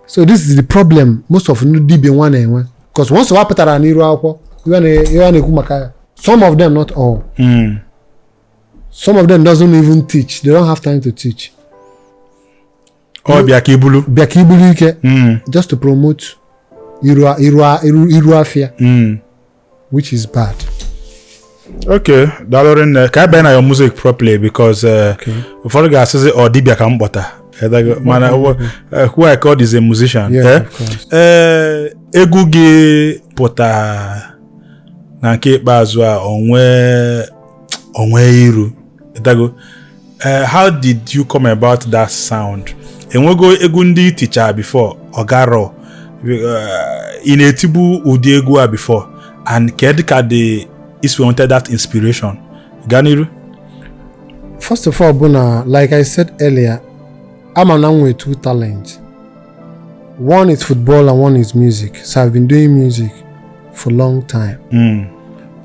So this is the problem most of ndị dibia nwa na-enwe. Because once wa pụtara n'iru akwụkwọ, you na-ekwu maka some of them, not all. Some of them doesn't even teach. They don't have time to teach. Oh, biakibulu ike. Just to promote iru afia. Which is bad. Okay, Dalorin, can I buy your music properly because before the guy says it or dibia ka mbota. Man, who I call is a musician. Yeah, of course. Egu gi pota na nke bazwa onwe iru. How did you come about that sound? Enwego egu ndi teacher before ogaro in etibu udi egu a before and kedika the is wanted that inspiration. Ganiru? First of all, Buna, like I said earlier, I'm an man with two talents. One is football and one is music. So I've been doing music for a long time.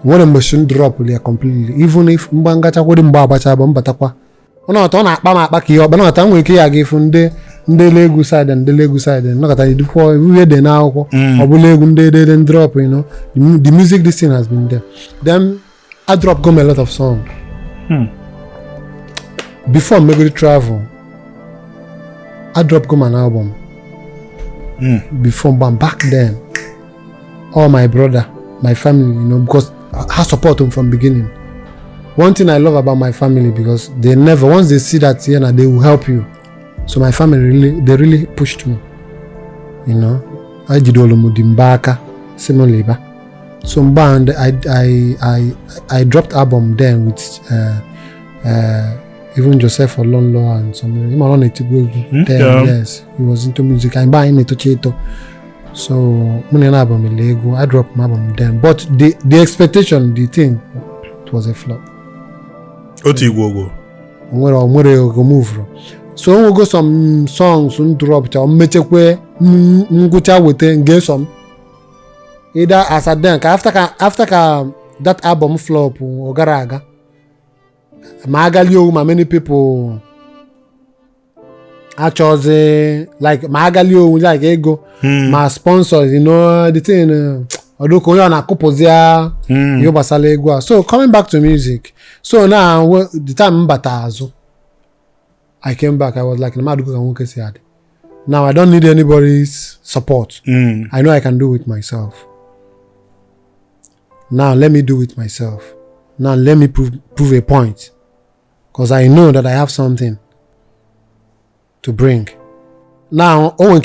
When a machine drop completely, even if Mbangata wouldn't babacha bombatakwa. Ona atona akpa akpa ki oba na ata nwe ke ya ga ifu ndị legu side and the legu side no kata you for we dey na akwụkwọ obula egwu ndị drop, you know. The music this thing has been there. Then I drop come a lot of songs. Before maybe travel, I drop come an album. Before back then, all my brother, my family, you know, because I support them from beginning. One thing I love about my family because they never, once they see that, you know, they will help you. So my family really pushed me. You know, I did all the Mudimbaka, Simon Liba. So band, I dropped album then with even Joseph Olonlo and some. Yes, he was into music. I'm buying it to Cheto. So album I dropped my album then. But the expectation, the thing, it was a flop. Otigwogo. Go move. So we go some songs drop to mechekwe ngucha wete get some. Either as at then after that album flop ogaraga. Magalio, many people actually like Magalio, like ego, my sponsors, you know, the thing. So coming back to music. So now the time Batazo, I came back. I was like, now I don't need anybody's support. I know I can do it myself. Now let me do it myself. Now let me prove a point. Because I know that I have something to bring. Now,